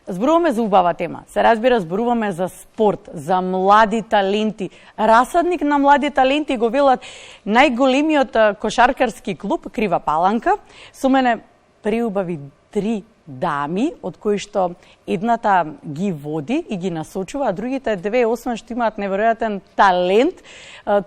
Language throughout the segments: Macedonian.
Зборуваме за убава тема. Се разбира, зборуваме за спорт, за млади таленти. Расадник на млади таленти го велат најголемиот кошаркарски клуб Крива Паланка. Со мене преубави 3 дами, од кои што едната ги води и ги насочува, а другите две, освен што имаат неверојатен талент,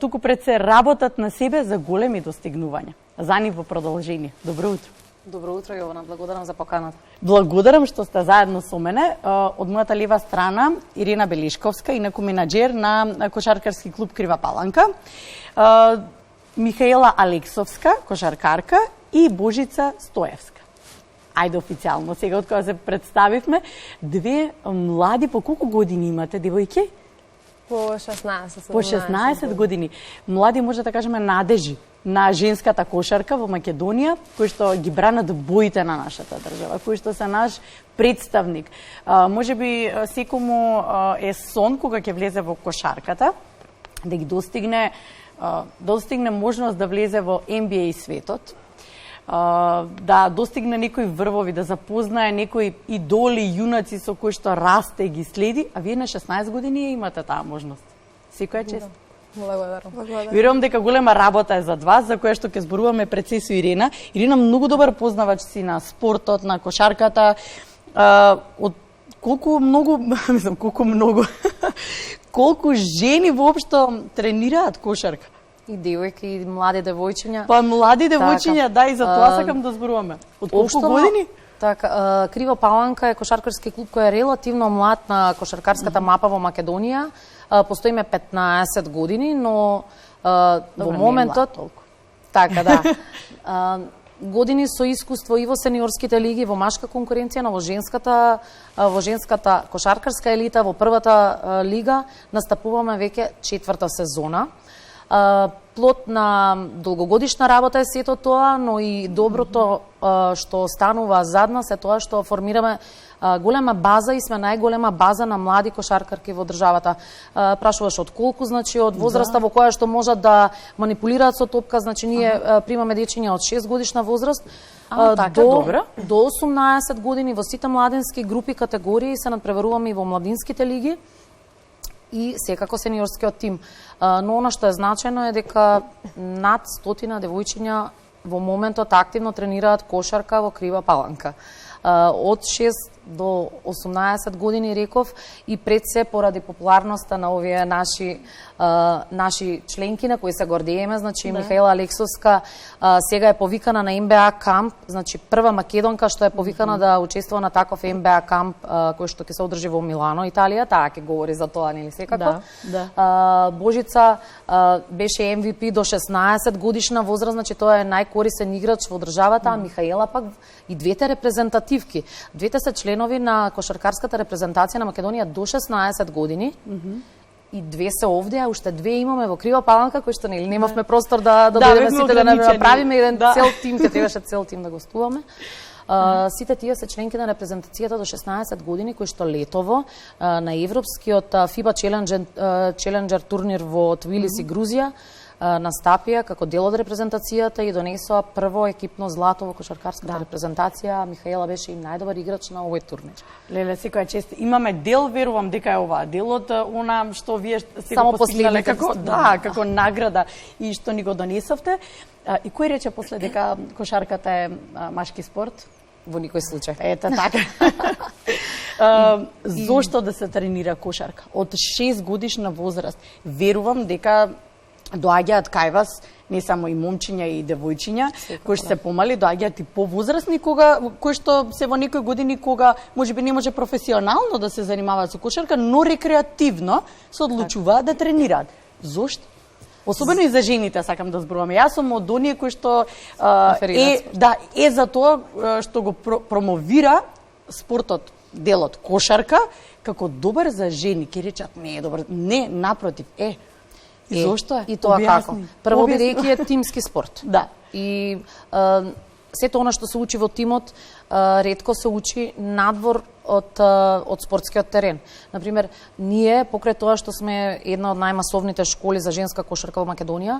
туку пред се работат на себе за големи достигнувања. За нив во продолжение. Добро утро. Добро утро, Јована. Благодарам за поканата. Благодарам што сте заедно со мене. Од мојата лева страна Ирина Белишковска, инаку менаџер на кошаркарски клуб Крива Паланка. Михаела Алексовска, кошаркарка, и Божица Стоевска. Ајде официјално, сега од кога се представивме, две млади, по колку години имате, девојки? По 16. По 16 години. Млади, може да кажеме, надежи на женската кошарка во Македонија, кои што ги бранат боите на нашата држава, кои што се наш представник. Може би секому е сон кога ќе влезе во кошарката, да ги достигне можност да влезе во NBA светот, да достигне некои врвови, да запознае некои идоли, юнаци со кои што расте и ги следи, а вие на 16 години имате таа можност. Секоја чест. Благодарам. Верувам дека голема работа е зад вас, за која што ќе зборуваме пред се со Ирина. Ирина многу добар познавач си на спортот, на кошарката. Од колку колку жени воопшто тренираат кошарка? И девојки, и млади девојчиња. Па млади девојчиња, да, и за тоа сакам да зборуваме. Од колку години? Така, Крива Паланка е кошаркарски клуб кој е релативно млад на кошаркарската мапа во Македонија. Постоиме 15 години, но во моментот... Така, да. Години со искуство и во сениорските лиги, во машка конкуренција, но во женската кошаркарска елита, во првата лига, настапуваме веќе 4-та сезона. Плод на долгогодишна работа е сето тоа, но и доброто што станува зад нас е тоа што формираме голема база и сме најголема база на млади кошаркарки во државата. Прашуваш од колку, значи од возраста во која што можат да манипулираат со топка, значи ние примаме дечиња од 6 годишна возраст до 18 години во сите младински групи, категории, се надпреваруваме и во младинските лиги и секако сениорскиот тим. Но она што е значајно е дека над 100 девојчиња во моментот активно тренираат кошарка во Крива Паланка. Од 6 до 18 години, реков, и пред се поради популарноста на овие наши членки на кои се гордееме, значи Михаела Алексовска сега е повикана на НБА камп, значи прва македонка што е повикана да учествува на таков НБА камп кој што ќе се одржи во Милано, Италија, таа ќе говори за тоа, нели секако. Божица беше MVP до 16 годишна возраст, значи тоа е најкорисен играч во државата, а Михаела пак и двете репрезентативки. Двете се членови на кошаркарската репрезентација на Македонија до 16 години. И две се овде, а уште две имаме во Крива Паланка, кои што нели немавме простор да дојдеме сите да направиме еден цел тим, ќе требаше цел тим да гостуваме. Сите тие се членки на репрезентацијата до 16 години, кои што летово на европскиот FIBA Challenger турнир во Твилиси, Грузија, настапија како дел од репрезентацијата и донесоа прво екипно злато во кошаркарската репрезентација. Михаела беше и најдобар играч на овој турнир. Леле, секоја чест. Имаме дел, верувам дека е ова делот, она што вие сте само го постигнале последните, како награда и што ни го донесовте. И кој рече после дека кошарката е машки спорт? Во никој случај. Ето така. Зошто да се тренира кошарка? Од 6 годишна возраст. Верувам дека доаѓаат кај вас не само и момчиња и девојчиња, кои што се помали, доаѓаат и повозрасни кои што се во некои години кога можеби не може професионално да се занимаваат со кошарка, но рекреативно се одлучуваат да тренираат. Зошто? Особено и за жените сакам да зборувам. Јас сум од оние кои што е за тоа што го промовира спортот, делот кошарка како добар за жени. Ке речат не е добар, не, напротив, И зошто е? И тоа како? Прво, бидејќи е тимски спорт. Да. И сето она што се учи во тимот, ретко се учи надвор од спортскиот терен. Например, ние, покрај тоа што сме една од најмасовните школи за женска кошарка во Македонија,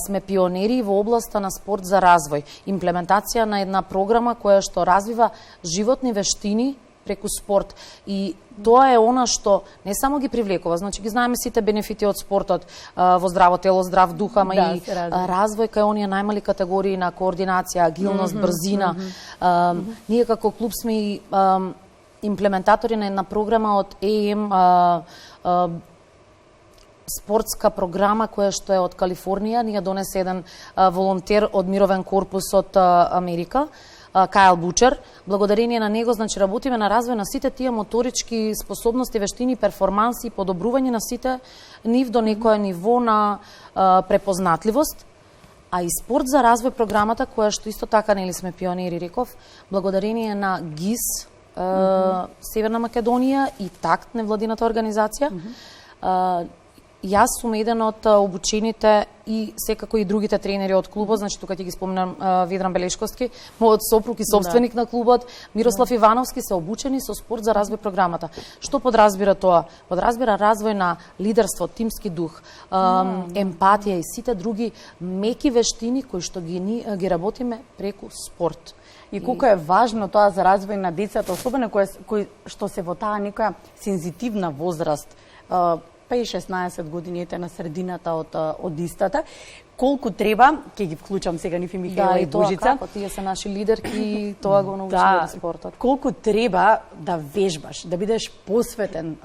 сме пионери во областа на спорт за развој. Имплементација на една програма која што развива животни вештини преку спорт. И тоа е она што не само ги привлекува, значи ги знаеме сите бенефити од спортот, во здраво тело, здрав дух, ама Да, и се разбира. развој кај оние најмали категории на координација, агилност, брзина. Ние како клуб сме и имплементатори на една програма од ЕМ, спортска програма која што е од Калифорнија. Ние донесе еден волонтер од Мировен корпус од Америка, Кајл Бучер. Благодарение на него, значи, работиме на развој на сите тие моторички способности, вештини, перформанси, подобрување на сите нив до некое ниво на препознатливост. А и спорт за развој програмата, која што исто така, нели сме пионери, реков, благодарение на ГИС, Северна Македонија и ТАКТ, невладината организација, јас сум еден од обучените и секако и другите тренери од клубот, значи тука ќе ги спомнам Ведран Белешковски, мојот сопруг и собственик на клубот, Мирослав Ивановски, се обучени со спорт за развој програмата. Што подразбира тоа? Подразбира развој на лидерство, тимски дух, емпатија и сите други меки вештини кои што ги работиме преку спорт. И колку е важно тоа за развој на децата, особено кои што се во таа некоја сензитивна возраст, па и 16 годините на средината од истата, колку треба, ќе ги вклучам сега нив и Михаела и Божица. Да, и тоа како, тие се наши лидерки и тоа го научиле од спортот. Колку треба да вежбаш, да бидеш посветен,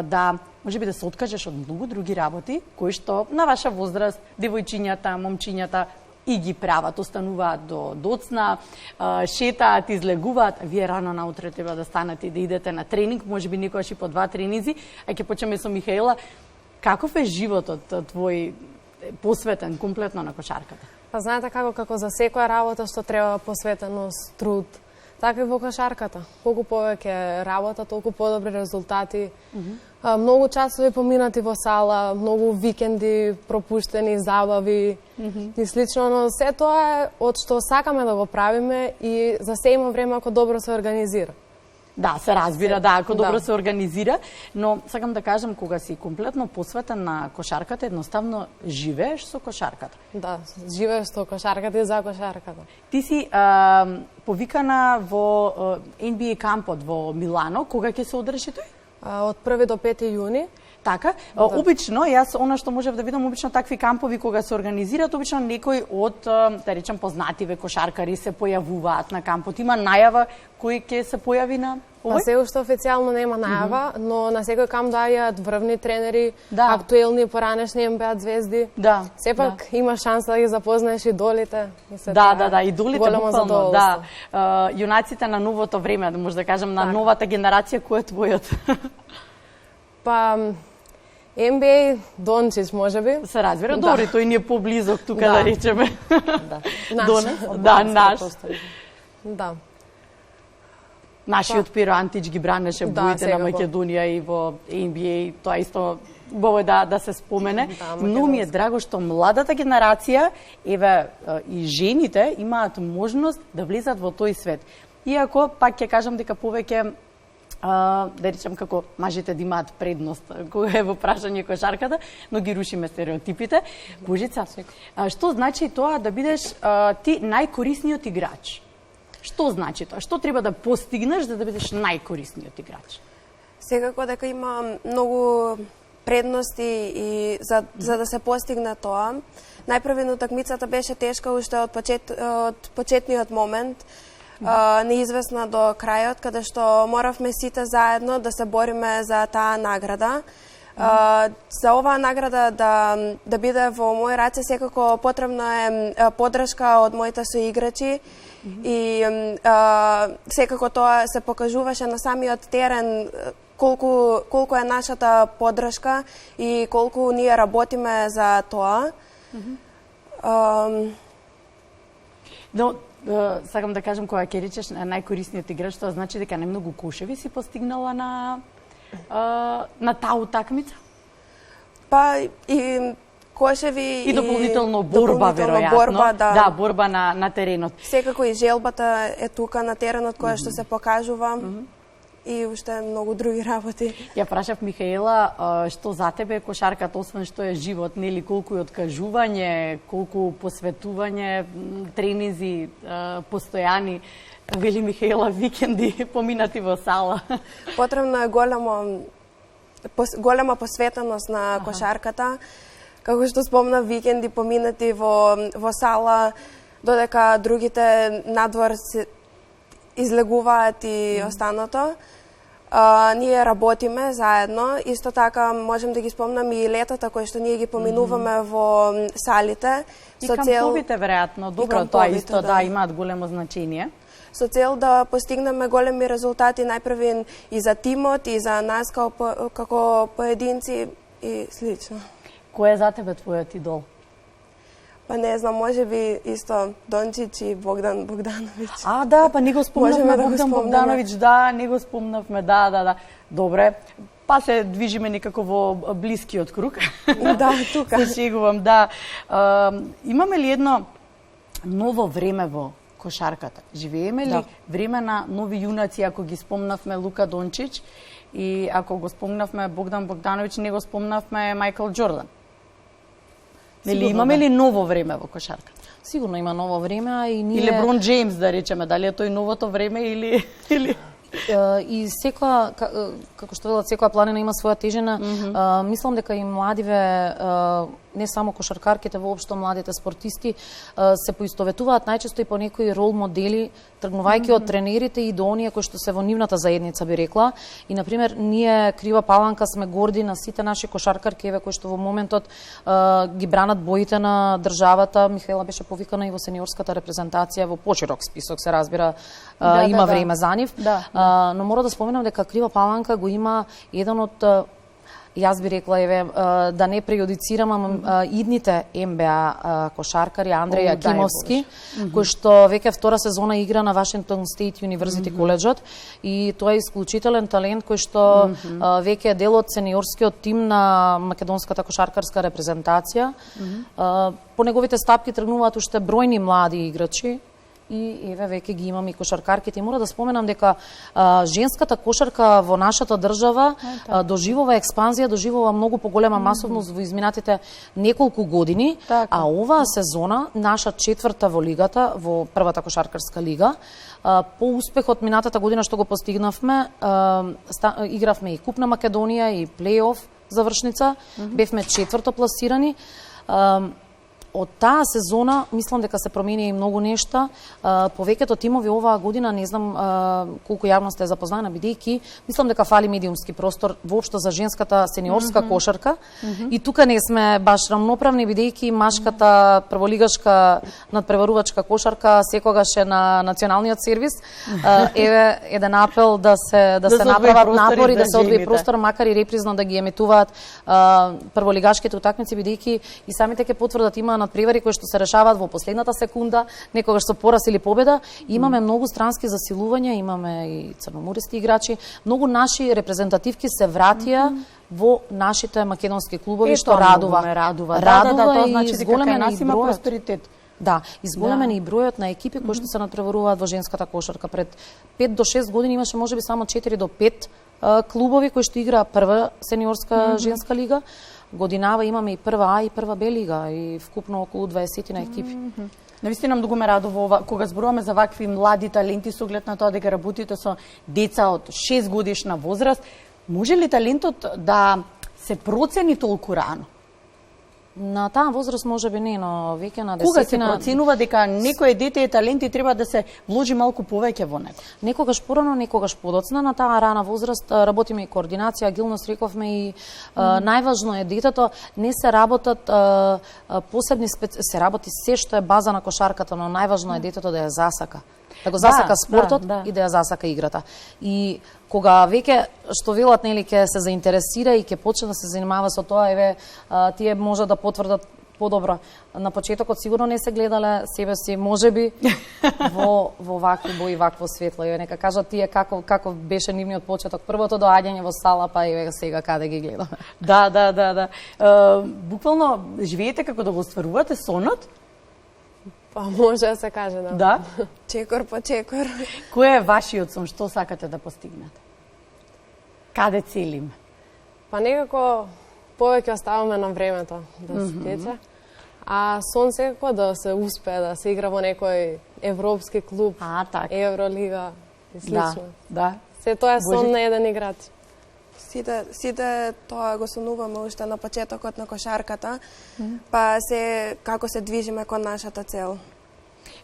да можеби да се откажеш од многу други работи, кои што на ваша возраст, девојчињата, момчињата, и ги прават, остануваат до доцна, шетаат, излегуваат, вие рано наутре треба да станете и да идете на тренинг, можеби некојаш и по 2 тренинзи, а ќе почнеме со Михаела. Каков е животот твој посветен комплетно на кошарката? Па знаете како за секоја работа што треба посветеност, труд, така и во кошарката. Колку повеќе работа, толку подобри резултати. Многу часови поминати во сала, многу викенди пропуштени, забави и слично, но се тоа е од што сакаме да го правиме и за се има време ако добро се организира. Да, се разбира, да, ако добро се организира, но сакам да кажам, кога си комплетно посветен на кошарката, едноставно живееш со кошарката. Да, живееш со кошарката и за кошарката. Ти си повикана во NBA кампот во Милано, кога ќе се одржи тој? Од 1 до 5 јуни. Така, обично, јас она што можев да видам, обично такви кампови кога се организираат, обично некои од, да речем, познативе кошаркари се појавуваат на кампот. Има најава кој ќе се појави на овој? Па се уште официјално нема најава, но на секој камп доаѓаат врвни тренери, актуелни, поранешни НБА звезди. Да. Сепак има шанса да ги запознаеш идолите. Да, идолите буквално, да. Да. Јунаците на новото време, да може да кажам, на новата генерација, кој е твојот? Па NBA Дончич, можеби. Се разбира, добри, тој ни е поблизок тука, да речеме. Да. Наш. Да. Нашиот Пиро Антич ги бранеше боите на Македонија и во NBA, тоа исто убаво е да се спомене. Многу ми е драго што младата генерација, еве и жените, имаат можност да влезат во тој свет. Иако, пак ќе кажам дека повеќе да речем како мажите да имаат предност кога е во прашање кошарката, но ги рушиме стереотипите. Божица, што значи тоа да бидеш ти најкорисниот играч? Што значи тоа? Што треба да постигнеш за да бидеш најкорисниот играч? Секако дека има многу предности и за да се постигне тоа. Најпрви утакмицата беше тешка уште од почетниот момент, неизвестна до крајот, каде што моравме сите заедно да се бориме за таа награда. За оваа награда да биде во мои раце, секако потребна е поддршка од моите соиграчи и секако тоа се покажуваше на самиот терен колку е нашата поддршка и колку ние работиме за тоа. Но сакам да кажам, кога ќе речеш најкорисниот играч, тоа значи дека најмногу кошеви си постигнала на таа утакмица? Па и кошеви и дополнително борба, веројатно. Да, борба на теренот. Секако и желбата е тука на теренот која што се покажува. и уште многу други работи. Ја прашав Михаела, што за тебе е кошарката, освен што е живот, нели, колку е откажување, колку посветување, тренинзи постојани, вели Михаела, викенди поминати во сала. Потребно е голема посветеност на кошарката. Како што спомна, викенди поминати во сала, додека другите надвор се излегуваат и останато. Ние работиме заедно. Исто така можем да ги спомнам и летата кои што ние ги поминуваме во салите. И камповите, веројатно. Добро, тоа исто, да, имаат големо значење. Со цел да постигнеме големи резултати најпрви и за тимот, и за нас како поединци и слично. Кој е за тебе твојот идол? Па не знам, може би исто Дончич и Богдан Богдановиќ. Да, па не го спомнавме Богдан Богдановиќ, да, не го спомнавме, да. Добре, па се движиме некако во блискиот круг. Да, тука. Се шегувам, да. Имаме ли едно ново време во кошарката? Живееме ли време на нови јунаци, ако ги спомнавме Лука Дончич и ако го спомнавме Богдан Богдановиќ, не го спомнавме Мајкл Џордан? Нели имаме ли ново време во кошарката? Сигурно има ново време и ние... И Леброн Джеймс, да речеме, дали е тој новото време или... И секоја, како што велат, секоја планина има своја тежина. Мислам дека и младиве, не само кошаркарките, воопшто младите спортисти, се поистоветуваат најчесто и по некои рол модели, тргнувајќи од тренерите и до оние кои што се во нивната заедница, би рекла. И, например, ние, Крива Паланка, сме горди на сите наши кошаркарки, кои што во моментот ги бранат боите на државата. Михаела беше повикана и во сениорската репрезентација, во поширок список, се разбира, има време за нив. Но мора да споменам дека Крива Паланка го има еден од, јас би рекла, да не прејудицирам, идните НБА кошаркари, Андреј Акимовски, кој што веќе втора сезона игра на Вашингтон Стейт Юниверзити коледжот, и тој е исклучителен талент кој што веќе е дел од сениорскиот тим на македонската кошаркарска репрезентација. По неговите стапки тргнуваат уште бројни млади играчи, и еве веќе ги имаме и кошаркарките. И мора да споменам дека женската кошарка во нашата држава доживува експанзија, доживува многу поголема масовност во изминатите неколку години, а оваа сезона, наша четврта во лигата, во првата кошаркарска лига, по успехот минатата година што го постигнавме, игравме и Куп на Македонија и плей-оф завршница, бевме четврто пласирани. Од таа сезона, мислам дека се промени и многу нешта. Повеќето тимови оваа година, не знам колку јавност е запознаена, бидејќи мислам дека фали медиумски простор воопшто за женската сениорска кошарка. И тука не сме баш рамноправни, бидејќи машката прволигашка надпреварувачка кошарка секогаш е на националниот сервис. Еве еден апел да се направат напори, да се одвои простор, макар и репризно да ги емитуваат прволигашките утакмици, бидејќи и самите ќе потврдат, има надпревари кои што се решаваат во последната секунда, некогаш со пораз или победа. Имаме многу странски засилувања, имаме и црномористи играчи, многу наши репрезентативки се вратија во нашите македонски клубови, што радува. Тоа значи дека кај нас има просперитет. Да, изголемен и бројот на екипи кои што се надпреваруваат во женската кошарка. Пред 5 до 6 години имаше можеби само 4 до 5 клубови кои што играа прва сениорска женска лига. Годинава имаме и прва А и прва Б лига и вкупно околу 20 на екипи. Навистина многу ме радува кога зборуваме за вакви млади таленти со оглед на тоа дека работите со деца од 6 годишна возраст. Може ли талентот да се процени толку рано? На таа возраст може би не, но веќе на 10. Кога се проценува дека некој дете е талент и треба да се вложи малку повеќе во него? Некогаш порано, некогаш подоцна. На таа рана возраст работиме и координација, агилност, рековме, и најважно е детето, не се работат посебни се работи се што е база на кошарката, но најважно е детето да ја засака. Да го засака спортот и да ја засака играта. И кога веќе, што велат, нели, ќе се заинтересира и ќе почне да се занимава со тоа, еве, тие може да потврдат подобро. На почетокот сигурно не се гледале себе си, можеби, во вакви бои, вакво светло. Еве, нека кажат тие како беше нивниот почеток. Првото доаѓање во сала, па еве сега каде ги гледаме. Да. Буквално живеете како да го остварувате сонот? Па може да се каже, да. Да? Чекор по чекор. Кој е вашиот сон? Што сакате да постигнете? Каде целим? Па некако повеќе оставаме на времето да се тече. А сон секако да се успее да се игра во некој европски клуб, Евролига и слично. Да. Се тоа е сон на еден играч. Сите тоа го сонуваме уште на почетокот на кошарката, па се како се движиме кон нашата цел.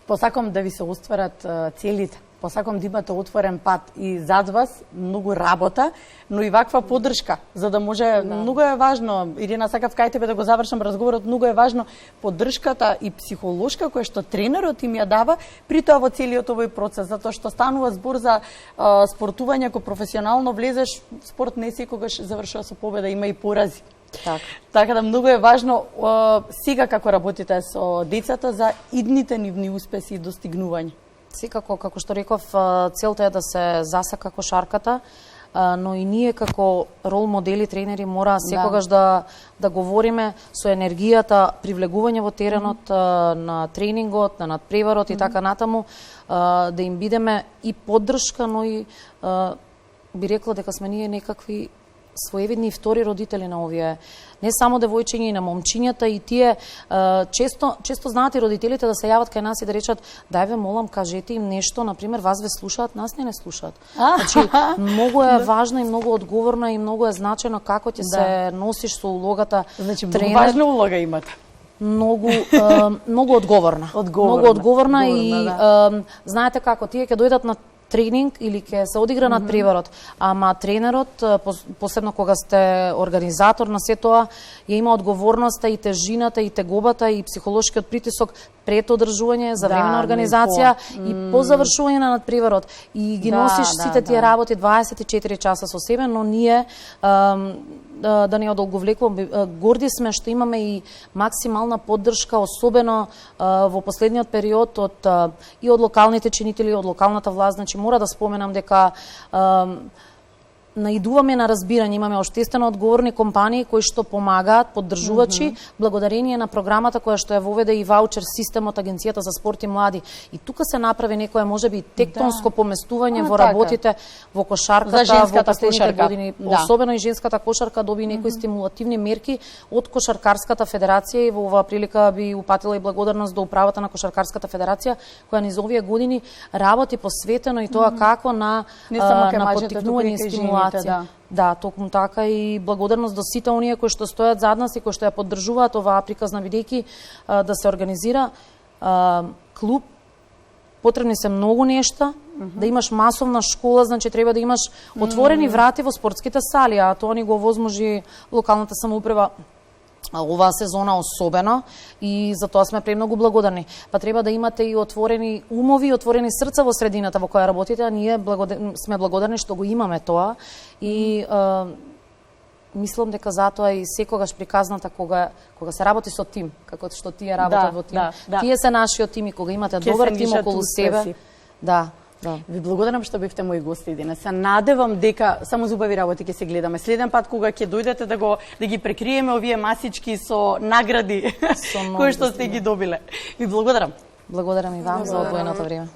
Посакам да ви се остварат целите. Посакам да имате отворен пат и зад вас многу работа, но и ваква поддршка, за да може, многу е важно, Ирина, сакав кај тебе да го завршам разговорот, многу е важно поддршката и психолошка која што тренерот им ја дава при тоа во целиот овој процес, затоа што станува збор за спортување, ако професионално влезеш, спорт не секогаш завршува со победа, има и порази. Така да многу е важно сега како работите со децата за идните нивни успеси и достигнување. Секако, како што реков, целта е да се засака кошарката, но и ние како рол модели, тренери мора секогаш да говориме со енергијата, привлегување во теренот, на тренингот, на надпреварот и така натаму, да им бидеме и поддршка, но и би рекла дека сме ние некакви своевидни и втори родители на овие, не само девојчиња и на момчињата, и тие често знаат и родителите да се јават кај нас и да речат: дај ве молам, кажете им нешто, на пример, вас ве слушаат, нас не слушаат. Значи, многу е важно и многу одговорно и многу е значено како ќе се носиш со улогата. Значи, многу важна улога имате. Многу одговорна. Многу одговорна и знаете како, тие ќе дојдат на тренинг или ќе се одигра надпреварот, ама тренерот, посебно кога сте организатор на се тоа, ја има одговорноста и тежината и тегобата и психолошкиот притисок пред одржување, за време на организација и по завршување на надпреварот. И ги носиш сите тие работи 24 часа со себе, но ние да не одолговлекувам, горди сме што имаме и максимална поддршка, особено во последниот период и од локалните чинители, од локалната власт. Значи, мора да споменам дека наидуваме на разбирање, имаме оштествено одговорни компании кои што помагаат, поддржувачи, благодарение на програмата која што ја воведе и ваучер системот Агенцијата за спорт и млади. И тука се направи некое можеби тектонско поместување во работите во кошарката во последните години. Особено и женската кошарка доби некои стимулативни мерки од Кошаркарската федерација, и во оваа прилика би упатила и благодарност до управата на Кошаркарската федерација која низ овие години работи посветено и тоа како на поттикнување и стимулација. Да, токму така, и благодарност до сите оние кои што стојат зад нас и кои што ја поддржуваат оваа приказна, бидејќи да се организира клуб, потребни се многу нешта, да имаш масовна школа, значи треба да имаш отворени врати во спортските сали, а тоа ни го овозможи локалната самоуправа оваа сезона особено, и за тоа сме премногу благодарни. Па треба да имате и отворени умови, и отворени срца во средината во која работите, а ние сме благодарни што го имаме тоа, и мислам дека затоа и секогаш приказната кога се работи со тим, како што тие работат во тим. Тие се нашиот тим, и кога имате добар тим околу себе. Ви благодарам што бевте мои гости денес. Се надевам дека само за убави работи ќе се гледаме. Следен пат кога ќе дојдете да ги прекриеме овие масички со награди кои што сте ги добиле. Ви благодарам. Благодарам и вам за одвоеното време.